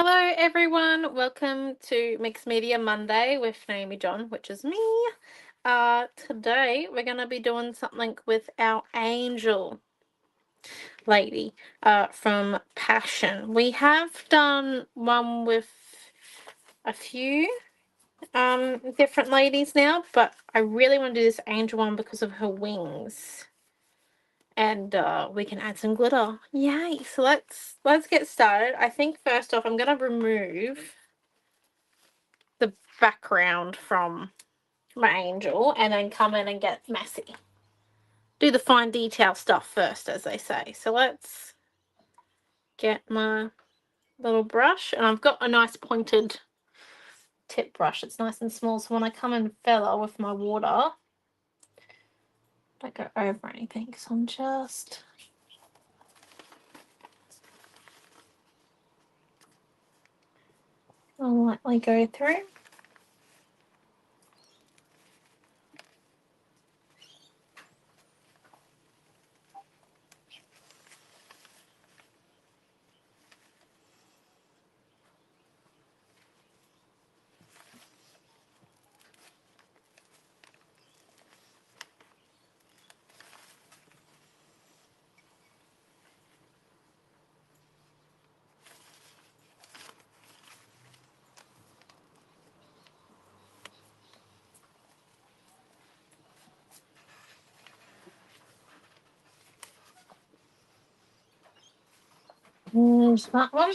Hello everyone, welcome to Mixed Media Monday with Naomi-Jon, which is me. Today we're going to be doing something with our angel lady from Passion. We have done one with a few different ladies now, but I really want to do this angel one because of her wings. And we can add some glitter. Yay! So let's get started. I think first off I'm going to remove the background from my angel and then come in and get messy. Do the fine detail stuff first, as they say. So let's get my little brush, and I've got a nice pointed tip brush. It's nice and small, so when I come in fella with my water, don't go over anything. So I'm just I'll lightly go through. There's that one.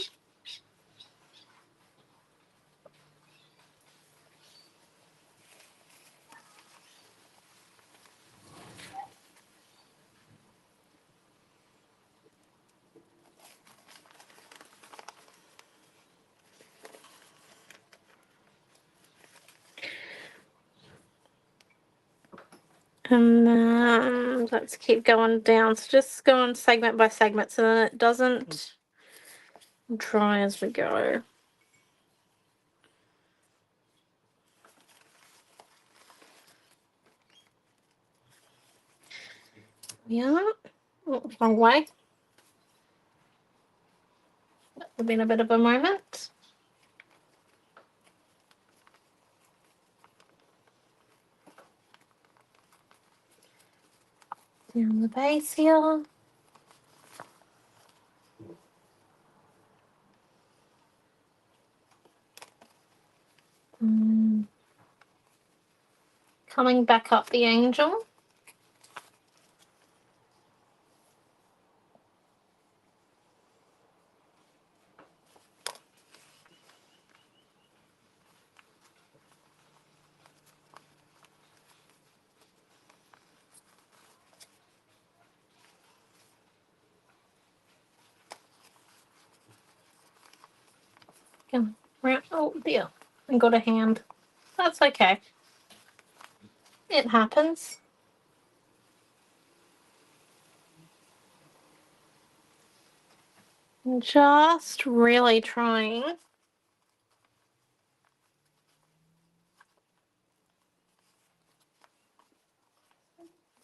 And then let's keep going down. So just go on segment by segment so then it doesn't dry as we go. Yeah. Oh, wrong way. That would have been a bit of a moment. Down the base here. Coming back up the angel. Oh dear, I got a hand. That's okay. It happens. I'm just really trying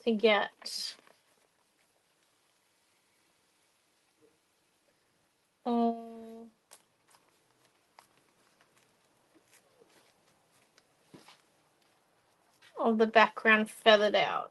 to get of the background feathered out.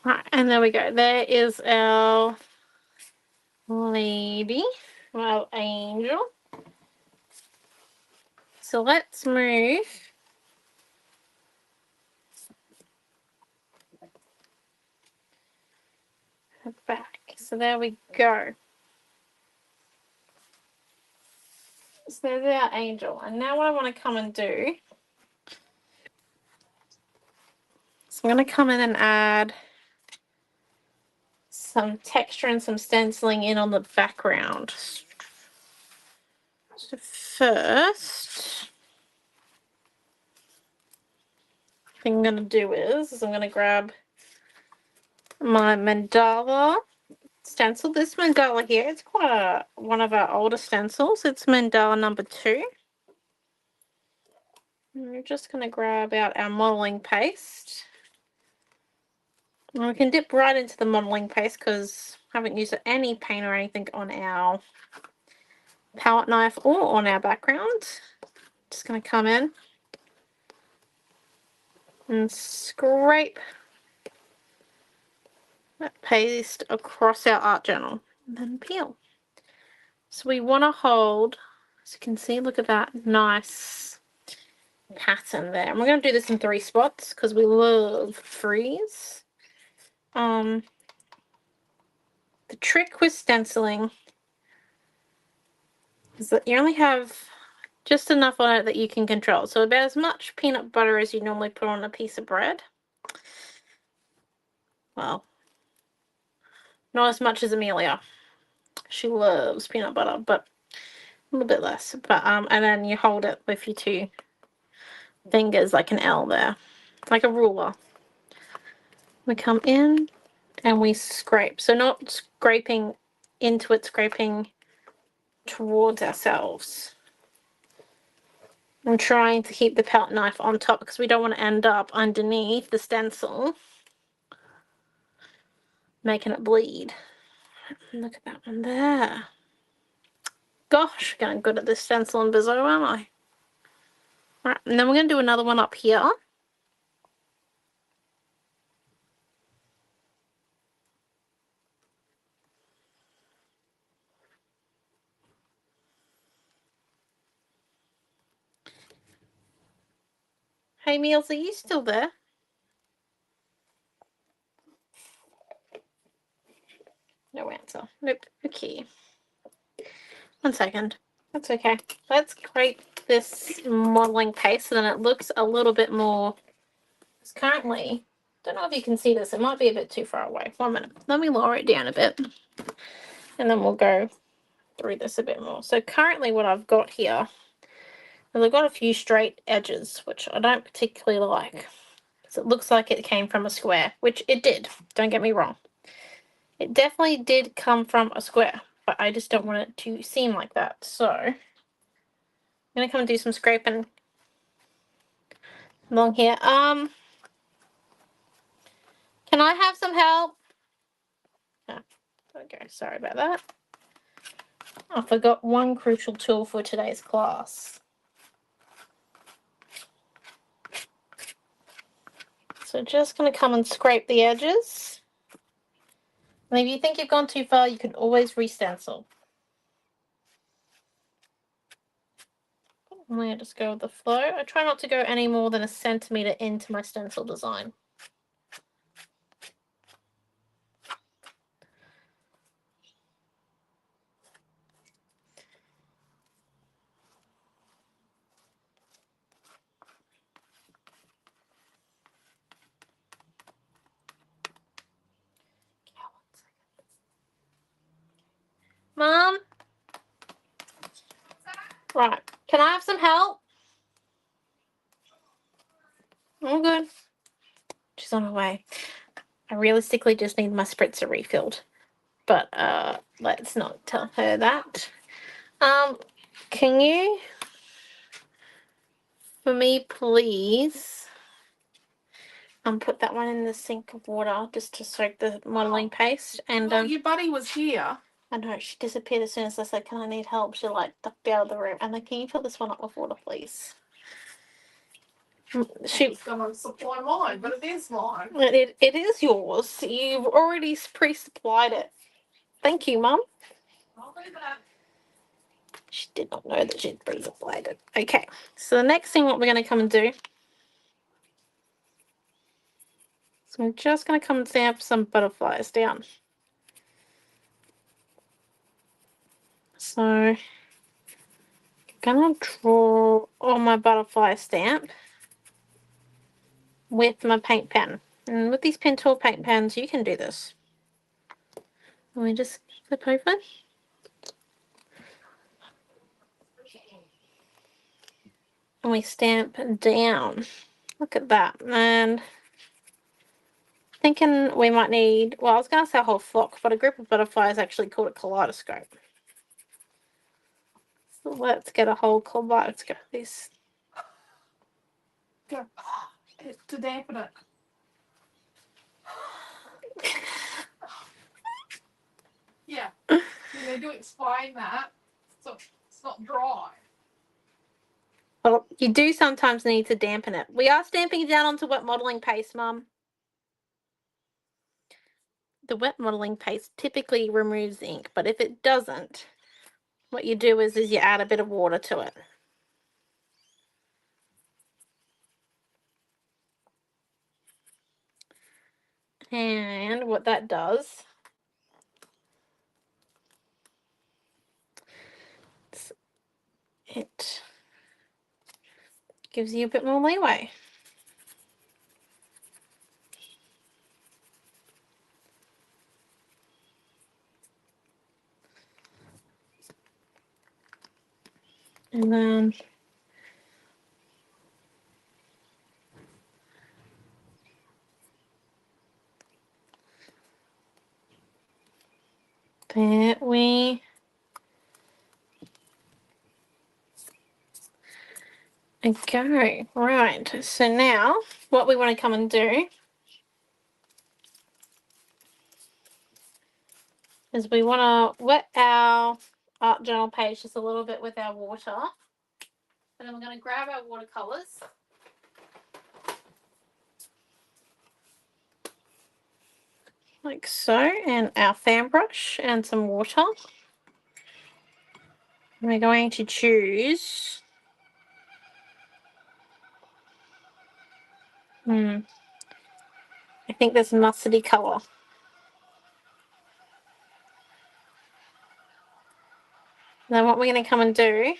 Right, and there we go. There is our lady, our angel. So let's move her back. So there we go. So there's our angel. And now what I want to come and do, so I'm going to come in and add some texture and some stenciling in on the background. So first thing I'm going to do is I'm going to grab my mandala stencil. This mandala here, it's quite one of our older stencils. It's mandala number 2. And we're just going to grab out our modeling paste. And we can dip right into the modeling paste because I haven't used any paint or anything on our palette knife or on our background. Just going to come in and scrape that paste across our art journal and then peel. So we want to hold, as you can see, look at that nice pattern there. And we're going to do this in 3 spots because we love freeze. The trick with stenciling is that you only have just enough on it that you can control. So about as much peanut butter as you normally put on a piece of bread. Well, not as much as Amelia. She loves peanut butter, but a little bit less. But and then you hold it with your 2 fingers like an L there, like a ruler. We come in and we scrape. So not scraping into it, scraping towards ourselves. I'm trying to keep the palette knife on top because we don't want to end up underneath the stencil, making it bleed. Look at that one there. Gosh, getting good at this stencil and Bizzo, aren't I? Alright, and then we're going to do another one up here. Hey, Meals, are you still there? No answer. Nope. Okay. 1 second. That's okay. Let's create this modeling paste so then it looks a little bit more. Because currently, don't know if you can see this. It might be a bit too far away. 1 minute. Let me lower it down a bit. And then we'll go through this a bit more. So currently what I've got here is I've got a few straight edges, which I don't particularly like. So it looks like it came from a square, which it did. Don't get me wrong. It definitely did come from a square, but I just don't want it to seem like that. So I'm going to come and do some scraping along here. Can I have some help? Oh, okay, sorry about that. I forgot one crucial tool for today's class. So just going to come and scrape the edges. And if you think you've gone too far, you can always re-stencil. I'm going to just go with the flow. I try not to go any more than 1 centimeter into my stencil design. Mom? Right. Can I have some help? I'm good. She's on her way. I realistically just need my spritzer refilled. But let's not tell her that. Can you, for me, please, put that one in the sink of water just to soak the modeling paste. And well, your buddy was here. I know, she disappeared as soon as I said, can I need help? She like ducked out of the room. And then, can you fill this one up with water, please? She was going to supply mine, but it is mine. It is yours. You've already pre-supplied it. Thank you, Mum. I'll do that. She did not know that she'd pre-supplied it. Okay, so the next thing what we're going to come and do, so I'm just going to come and stamp some butterflies down. So I'm going to draw on my butterfly stamp with my paint pen. And with these pen tool paint pens, you can do this. Let me just flip over. And we stamp down. Look at that. And I thinking we might need, well, I was going to say a whole flock, but a group of butterflies actually called a kaleidoscope. So let's get a whole kaleidoscope. This. Go. To dampen it. Yeah. You need to explain that so it's not dry. Well, you do sometimes need to dampen it. We are stamping it down onto wet modelling paste, Mum. The wet modelling paste typically removes the ink, but if it doesn't, what you do is you add a bit of water to it. And what that does, it gives you a bit more leeway. And then there we go. Right, so now what we want to come and do is we want to wet our art journal page just a little bit with our water. And then we're going to grab our watercolors. Like so, and our fan brush and some water. And we're going to choose I think this mustardy colour. Then what we're going to come and do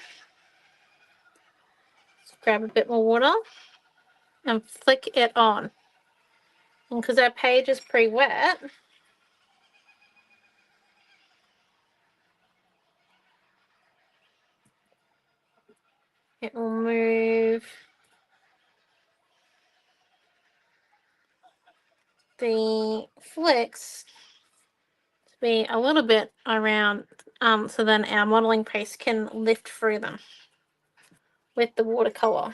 is grab a bit more water and flick it on. And because our page is pre-wet, it will move the flicks to be a little bit around, so then our modelling paste can lift through them with the watercolour.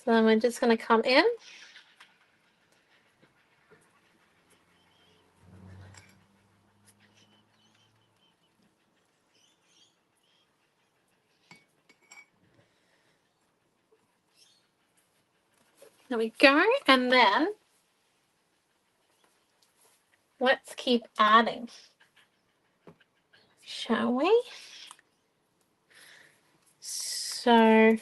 So then we're just going to come in. There we go. And then let's keep adding, shall we? So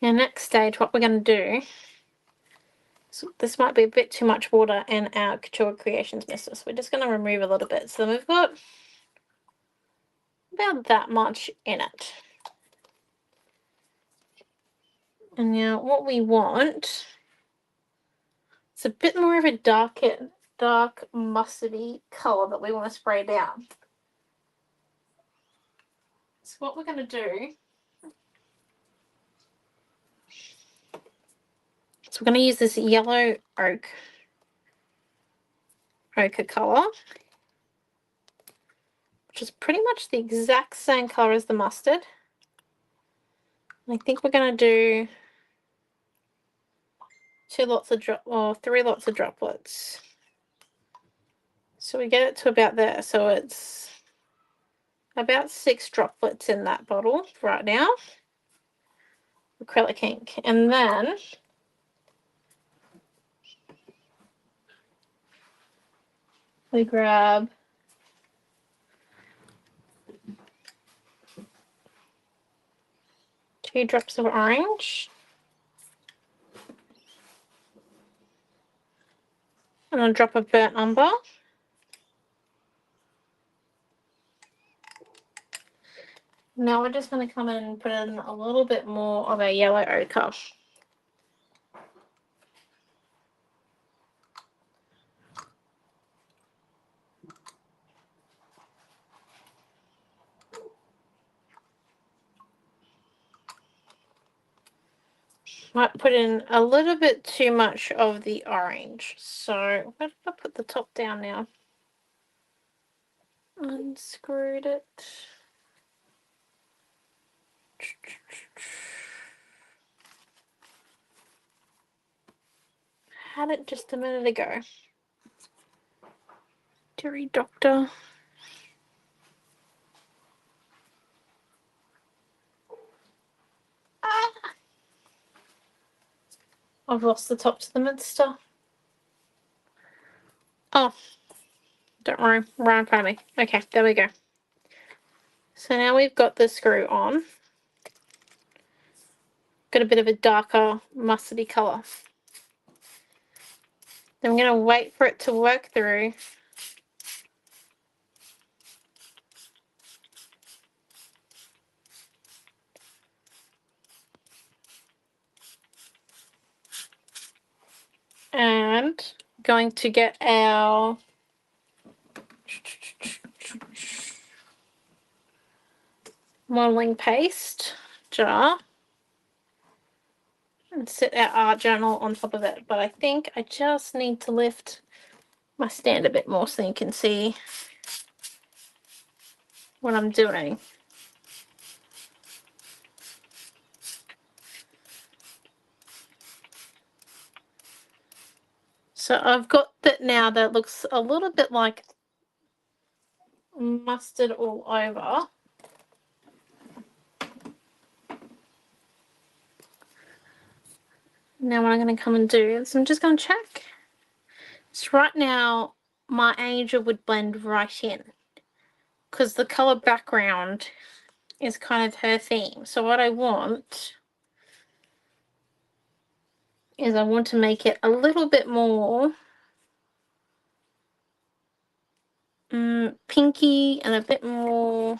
our next stage, what we're going to do, so this might be a bit too much water in our Couture Creations mixer, so we're just going to remove a little bit. So we've got about that much in it. And now what we want, it's a bit more of a dark mustardy colour that we want to spray down. So what we're going to do, so we're going to use this yellow ochre colour, which is pretty much the exact same colour as the mustard. I think we're going to do 3 lots of droplets. So we get it to about there. So it's about 6 droplets in that bottle right now, acrylic ink. And then we grab two drops of orange and a drop of burnt umber. Now we're just going to come in and put in a little bit more of our yellow ochre. Might put in a little bit too much of the orange. So where did I put the top down now? Unscrewed it. Had it just a minute ago. Deary doctor. I've lost the top to the midster. Oh, don't worry, right in front of me. Okay, there we go. So now we've got the screw on. Got a bit of a darker mustardy colour. Then I'm going to wait for it to work through. And going to get our modelling paste jar and set our art journal on top of it. But I think I just need to lift my stand a bit more so you can see what I'm doing. So I've got that now that looks a little bit like mustard all over. Now what I'm going to come and do is I'm just going to check. So right now my angel would blend right in because the colour background is kind of her theme. So what I want is I want to make it a little bit more pinky and a bit more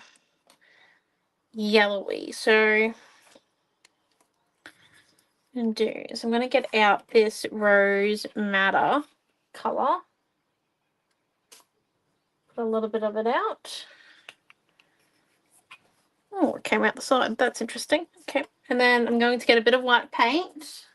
yellowy. So I'm going to get out this Rose Madder colour. Put a little bit of it out. Oh, it came out the side. That's interesting. Okay, and then I'm going to get a bit of white paint.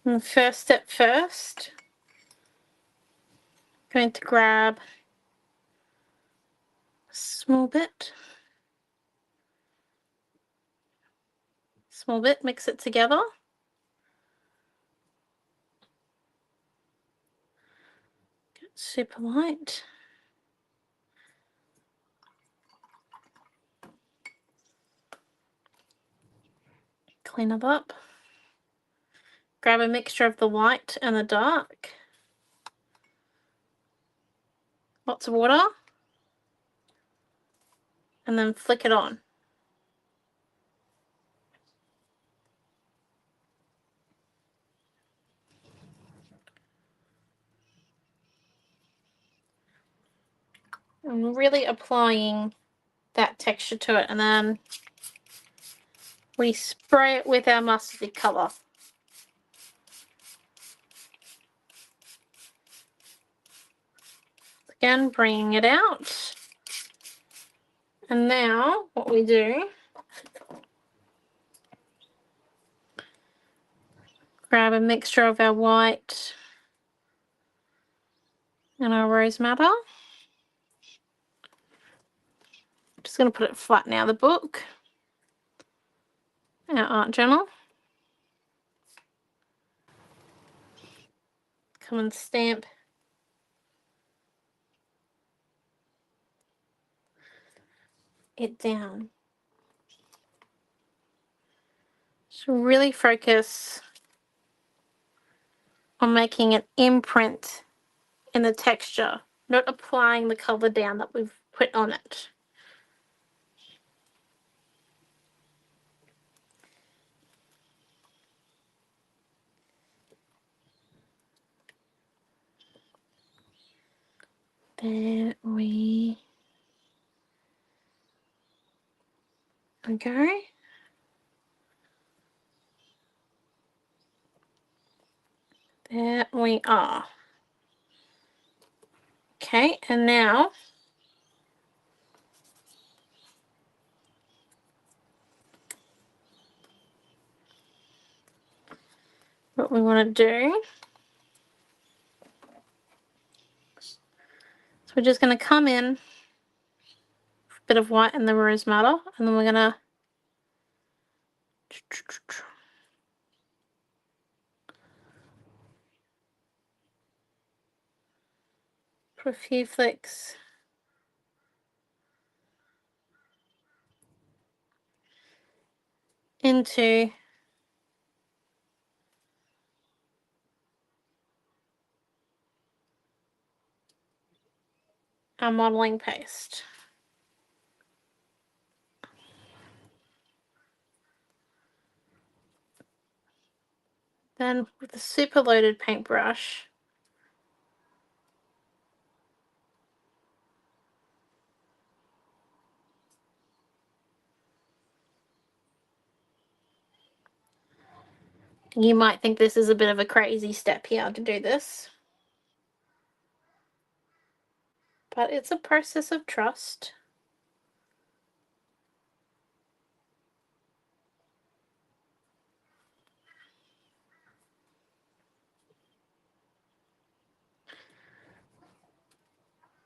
And first step first, I'm going to grab a small bit, mix it together. Get super light. Clean it up. Grab a mixture of the light and the dark. Lots of water. And then flick it on. I'm really applying that texture to it, and then we spray it with our mustardy colour. Again, bringing it out. And now what we do, grab a mixture of our white and our Rose Madder. Just going to put it flat now, the book, our art journal. Come and stamp it down. So really focus on making an imprint in the texture, not applying the colour down that we've put on it. There we go. There we are. Okay, and now what we want to do, so we're just going to come in, a bit of white in the rose madder, and then we're going to put a few flicks into our modeling paste. Then with a super loaded paintbrush, you might think this is a bit of a crazy step here to do this, but it's a process of trust.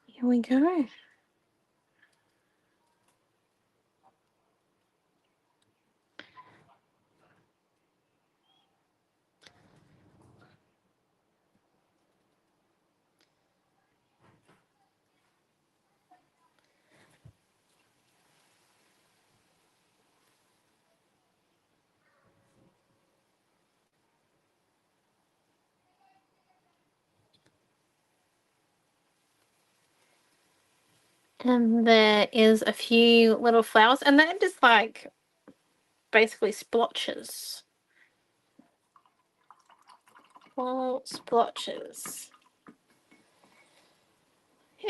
Here we go. And there is a few little flowers, and they're just like basically splotches. Well, splotches.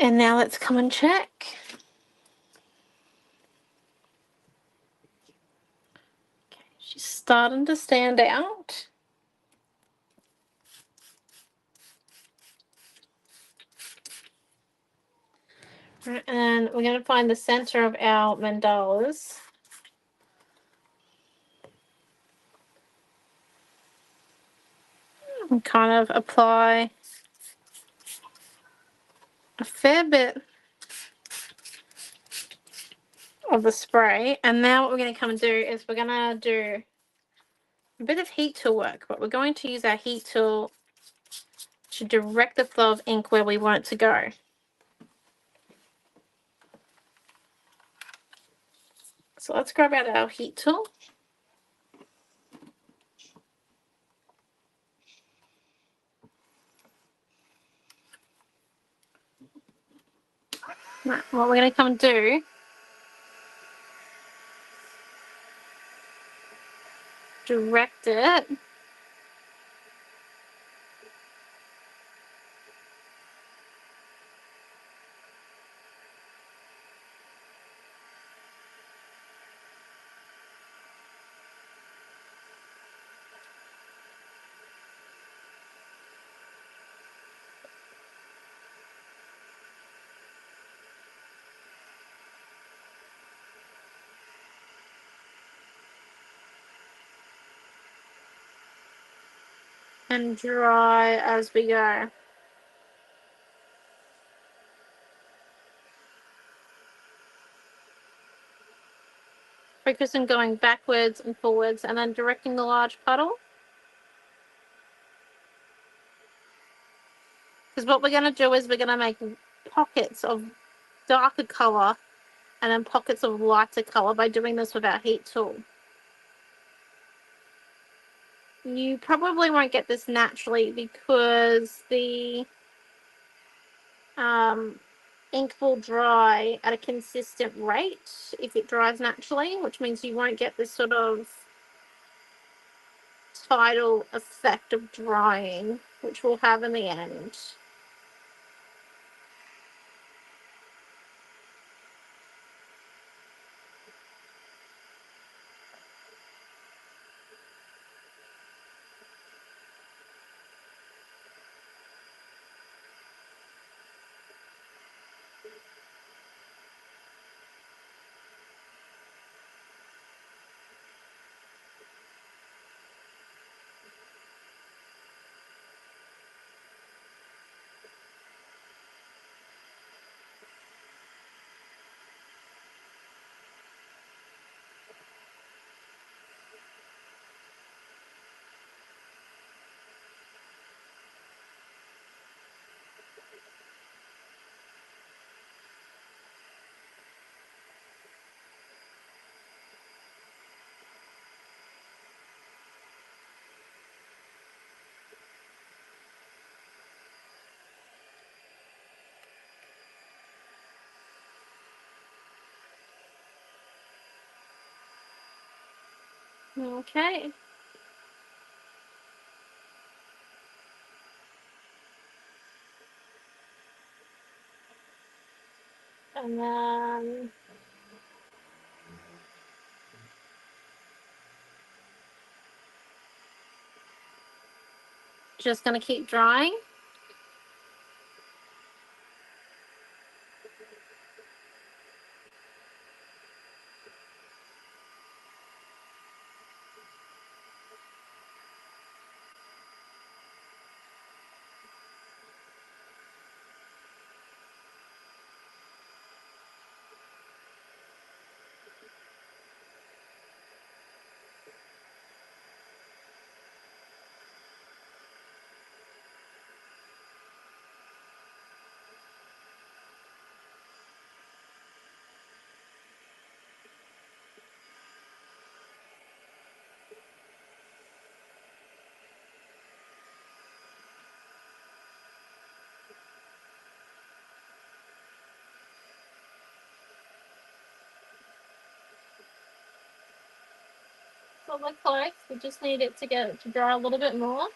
And now let's come and check. Okay, she's starting to stand out. Right, and we're going to find the center of our mandalas. And kind of apply a fair bit of the spray. And now what we're going to come and do is we're going to do a bit of heat tool work, but we're going to use our heat tool to direct the flow of ink where we want it to go. So let's grab out our heat tool. Right, what we're going to come and do, direct it and dry as we go. Focus on going backwards and forwards and then directing the large puddle. Because what we're going to do is we're going to make pockets of darker color and then pockets of lighter color by doing this with our heat tool. You probably won't get this naturally because the ink will dry at a consistent rate if it dries naturally, which means you won't get this sort of tidal effect of drying, which we'll have in the end. Okay. And then just going to keep drying. So look close. We just need it to get it to dry a little bit more.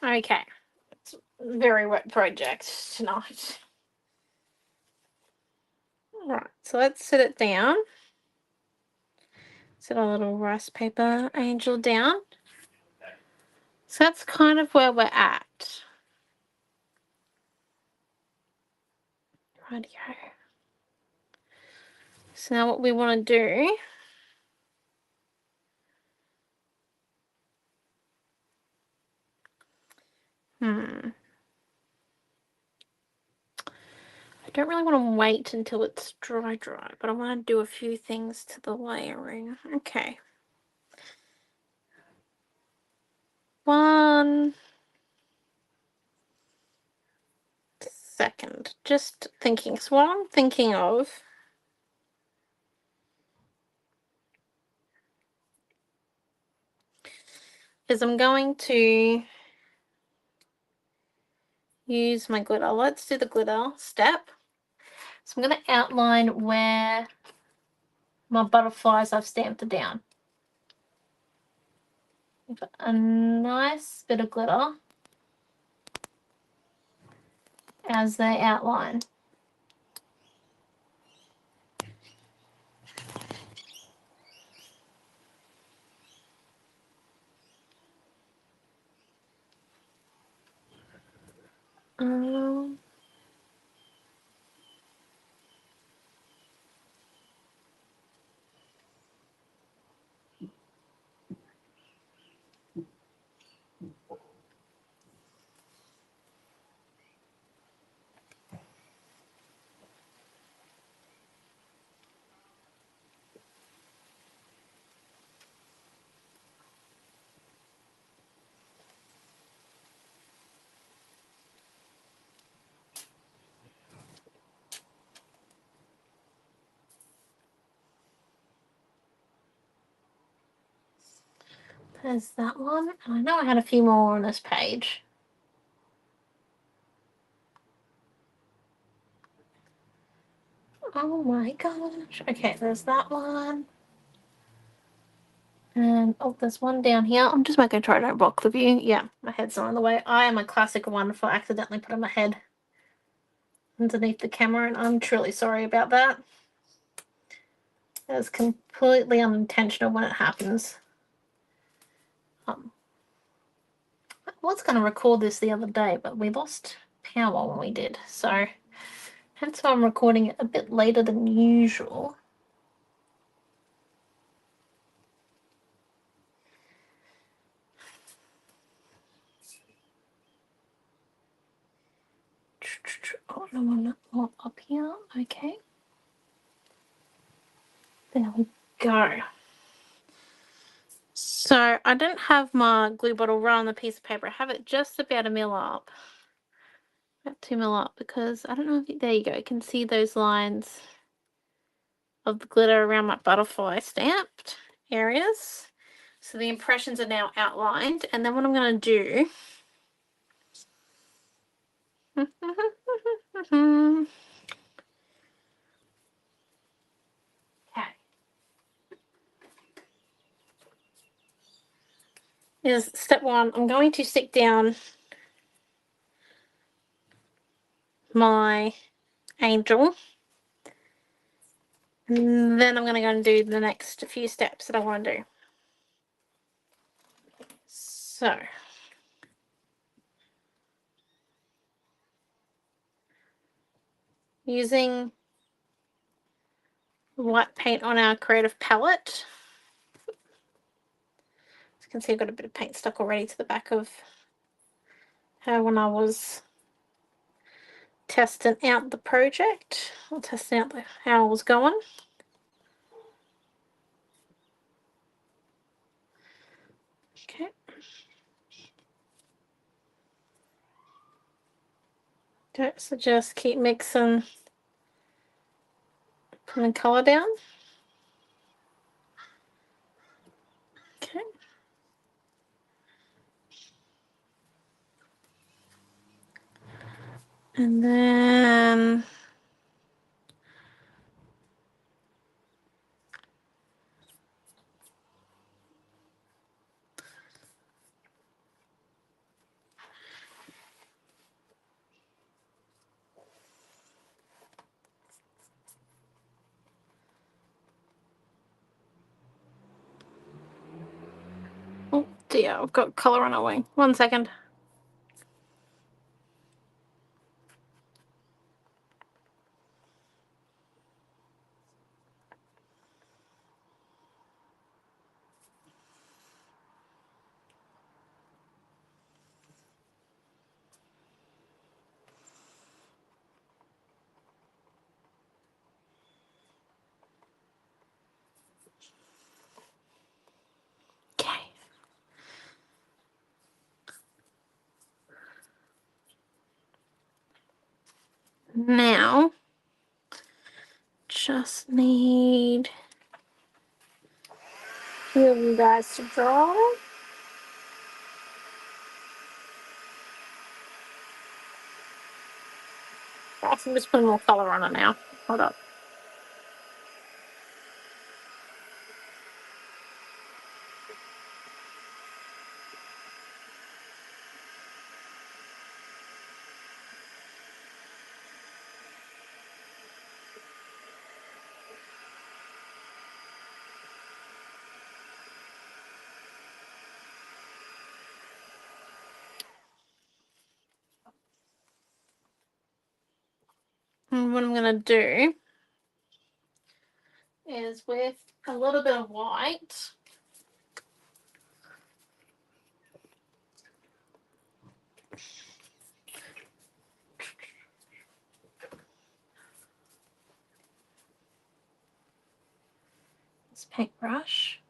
Okay. It's a very wet project tonight. Alright, so let's set it down. Set our little rice paper angel down. So that's kind of where we're at. Rightio. So now what we want to do I don't really want to wait until it's dry, but I want to do a few things to the layering. Okay. 1 second. Just thinking. So what I'm thinking of is I'm going to use my glitter. Let's do the glitter step. So I'm going to outline where my butterflies I've stamped it down. Put a nice bit of glitter as they outline. Um, There's that one. And I know I had a few more on this page. Oh my gosh. Okay, there's that one. And oh, there's one down here. I'm just making sure I don't block the view. Yeah, my head's not in the way. I am a classic one for accidentally putting my head underneath the camera, and I'm truly sorry about that. It's completely unintentional when it happens. I was going to record this the other day, but we lost power when we did, so hence why I'm recording it a bit later than usual. Oh, no one more up here. Okay. There we go. So I didn't have my glue bottle right on the piece of paper. I have it just about a mil up. About 2 mil up, because I don't know if there you go. You can see those lines of the glitter around my butterfly stamped areas. So the impressions are now outlined, and then what I'm going to do is step one, I'm going to stick down my angel, and then I'm going to go and do the next few steps that I want to do. So using white paint on our creative palette, as you can see I've got a bit of paint stuck already to the back of her when I was testing out the project, or testing out how it was going. Okay. Okay, so just keep mixing, putting colour down. Okay. And then oh dear, I've got colour on a wing. 1 second. Okay. Now, just need a few of you guys to draw. I'm just putting more colour on it now. Hold up. And what I'm going to do is with a little bit of white, this paintbrush.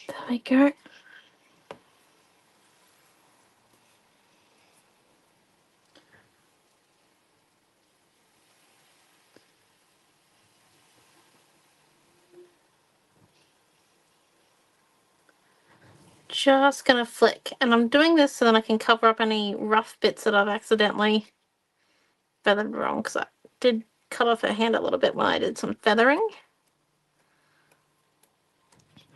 There we go. Just going to flick, and I'm doing this so that I can cover up any rough bits that I've accidentally feathered wrong, because I did cut off her hand a little bit when I did some feathering.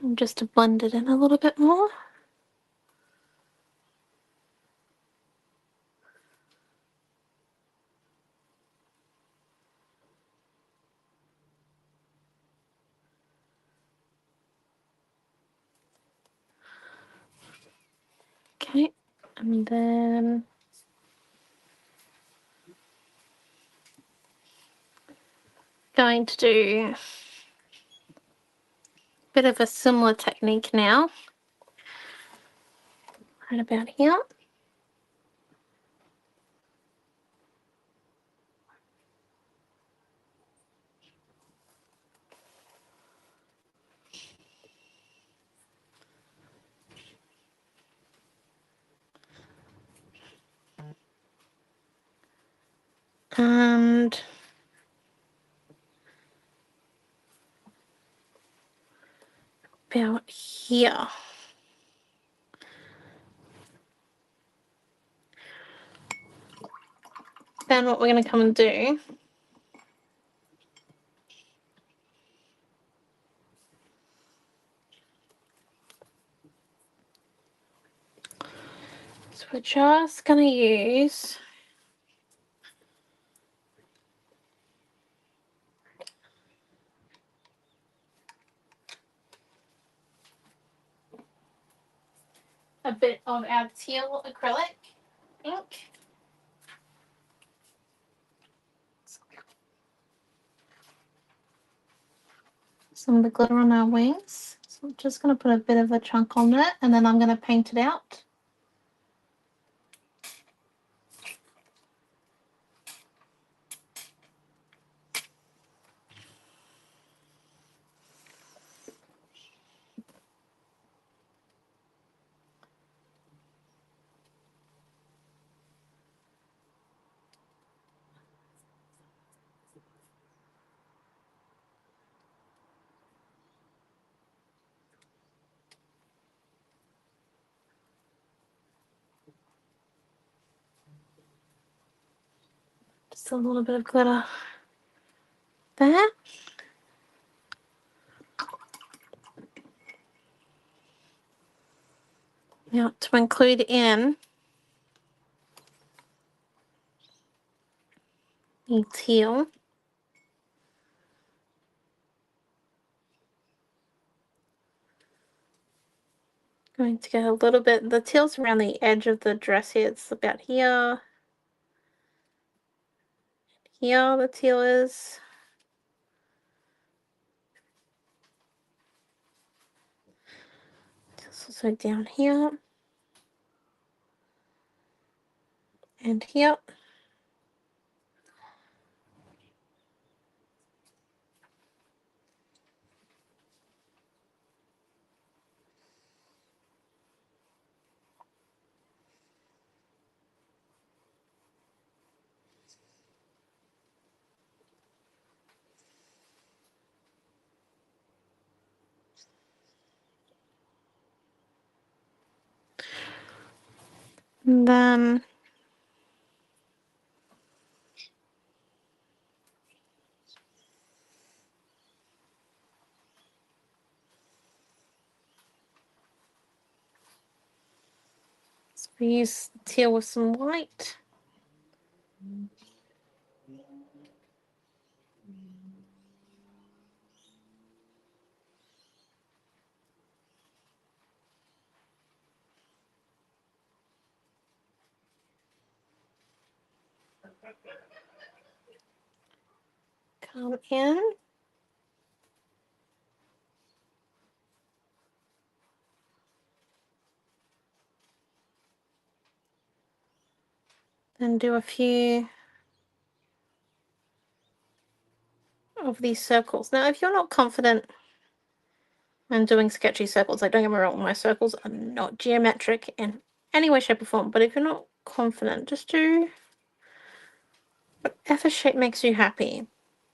And just to blend it in a little bit more. Okay, and then going to do a bit of a similar technique now, right about here. And about here. Then what we're going to come and do is we're just going to use a bit of our teal acrylic ink. Some of the glitter on our wings. So I'm just going to put a bit of a chunk on it, and then I'm going to paint it out. Just a little bit of glitter there. Now to include in the teal. Going to go a little bit, the teal's around the edge of the dress here. It's about here. Here the teal is. It's also down here. And here. And then we use teal with some white. Come in. And do a few of these circles. Now, if you're not confident in doing sketchy circles, like don't get me wrong, my circles are not geometric in any way, shape, or form. But if you're not confident, just do whatever shape makes you happy.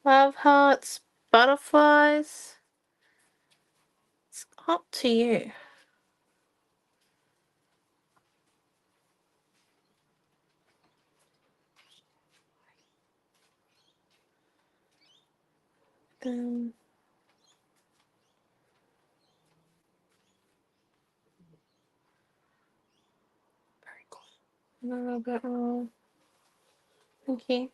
Love hearts, butterflies. It's up to you. Then very cool. A little bit more. Okay.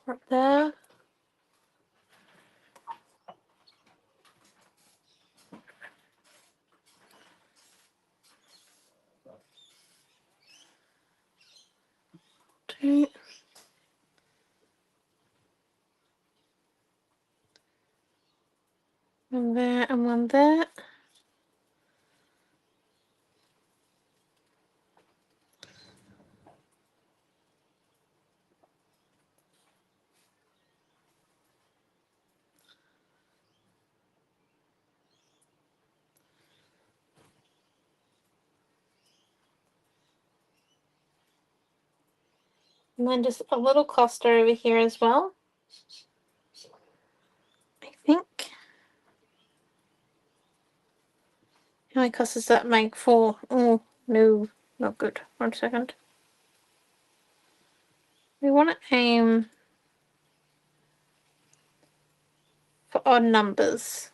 Right there. around that. And then just a little cluster over here as well, I think. How many clusters does that make? 4. Oh, no, not good. 1 second. We want to aim for odd numbers.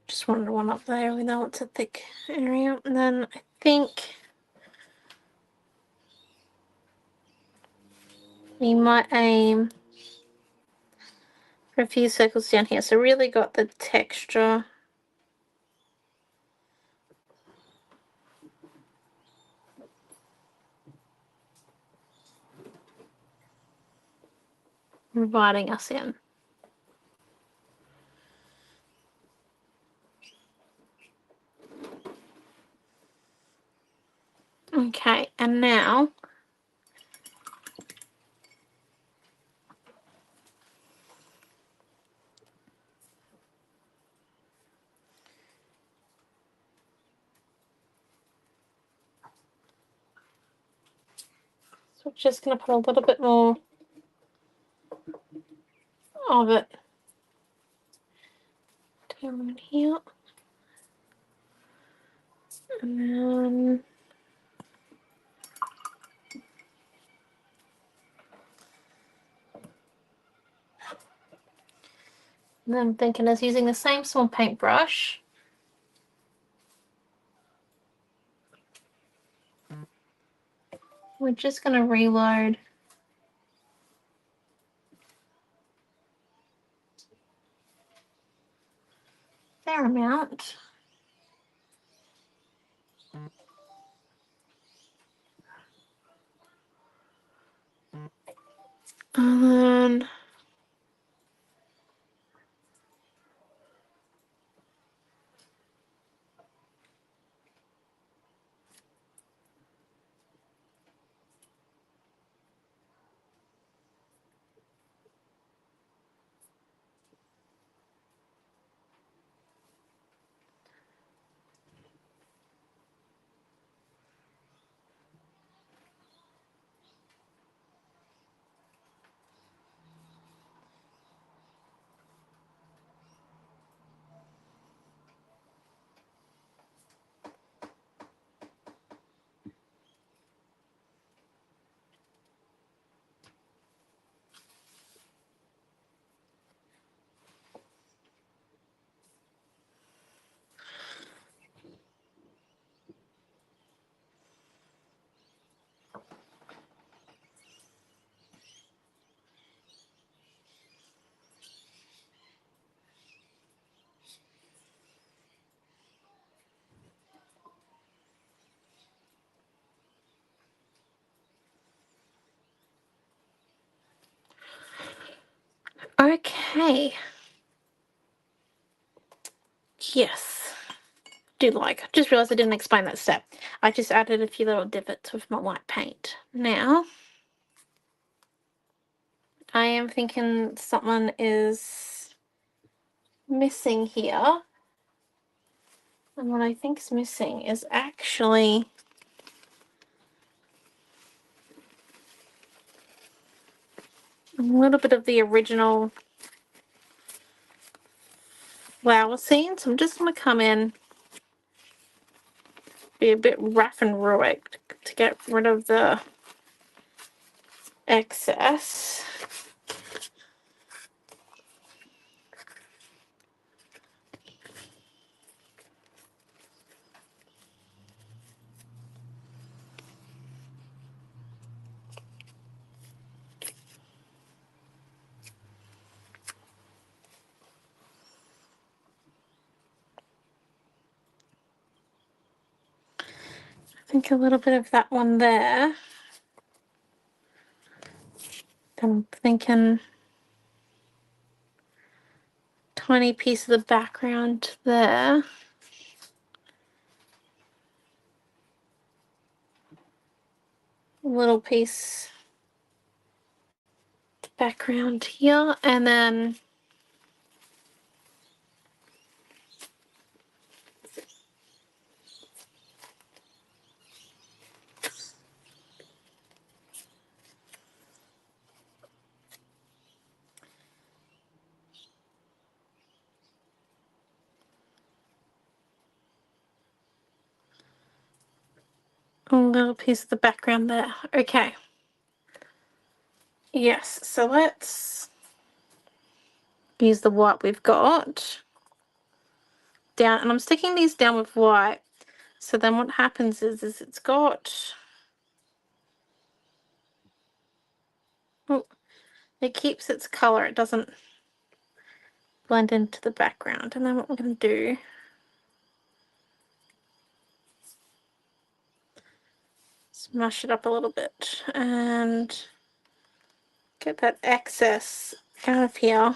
Just wanted one up there, we know it's a thick area. And then I think we might aim for a few circles down here. So really got the texture. Inviting us in. Okay, and now so we're just going to put a little bit more of it down here. And then I'm thinking of using the same small paintbrush. We're just going to reload fair amount. And then okay. Yes. Just realized I didn't explain that step. I just added a few little divots with my white paint. Now, I am thinking something is missing here. And what I think is missing is actually a little bit of the original flower scene. So I'm just going to come in, be a bit rough and rugged to get rid of the excess. I think a little bit of that one there. I'm thinking tiny piece of the background there. A little piece background here, and then a little piece of the background there. Okay. Yes, so let's use the white we've got down, and I'm sticking these down with white. So then what happens is it's got, oh, it keeps its color. It doesn't blend into the background. And then what we're going to do, smash it up a little bit and get that excess out of here.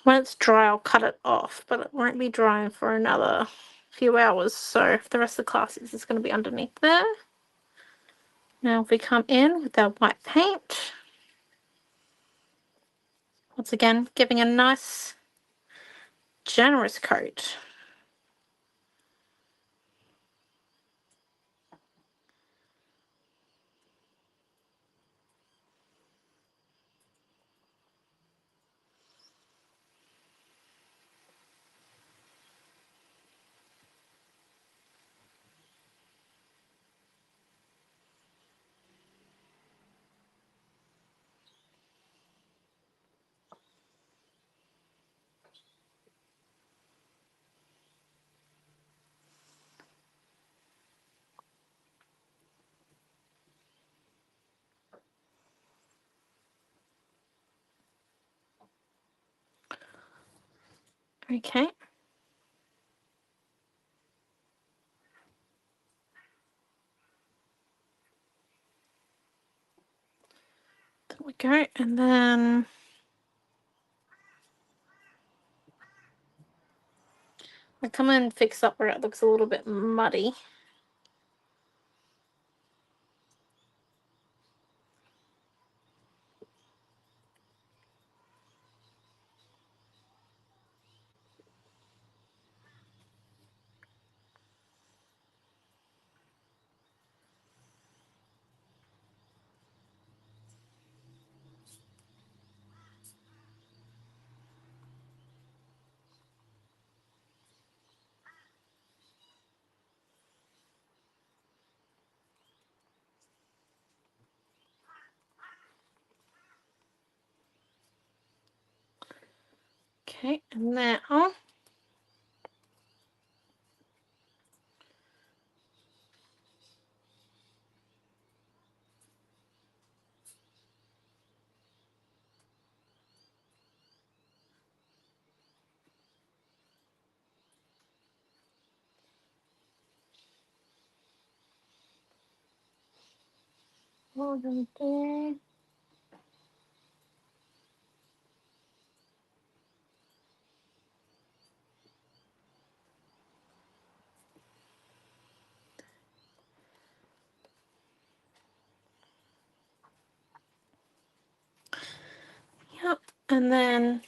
When it's dry, I'll cut it off, but it won't be drying for another few hours. So for the rest of the class, it's just going to be underneath there. Now if we come in with our white paint, once again, giving a nice, generous coat. Okay. There we go. And then I come in and fix up where it looks a little bit muddy. Okay, and now what we're going to do, yep, and then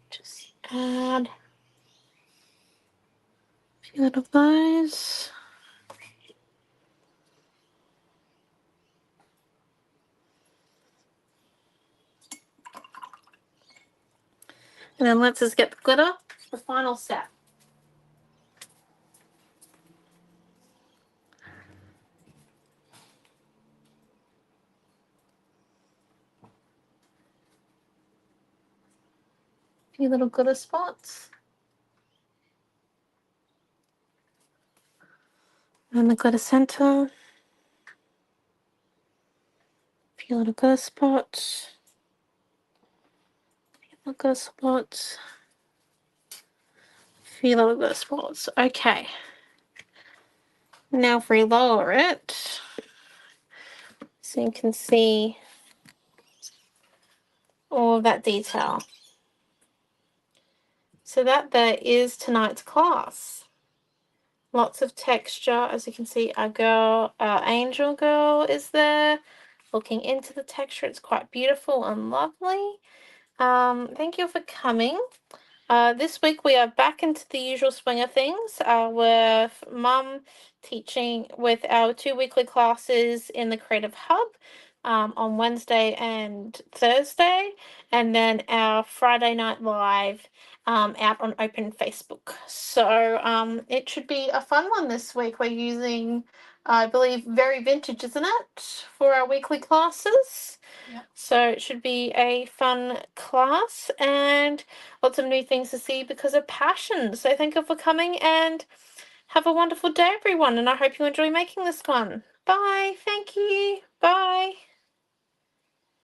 just add a few of those. And then let's just get the glitter, the final step. A few little glitter spots. And the glitter center. A few little glitter spots. A few little glitter spots. A few little glitter spots. Okay. Now if we lower it, so you can see all of that detail. So that there is tonight's class. Lots of texture, as you can see. Our angel girl is there, looking into the texture. It's quite beautiful and lovely. Thank you for coming. This week we are back into the usual swing of things, with Mum teaching with our 2 weekly classes in the Creative Hub on Wednesday and Thursday, and then our Friday night live out on open Facebook. So it should be a fun one this week. We're using, I believe, Very Vintage, isn't it, for our weekly classes? Yep. So it should be a fun class and lots of new things to see because of passion. So thank you for coming and have a wonderful day, everyone. And I hope you enjoy making this one. Bye. Thank you. Bye.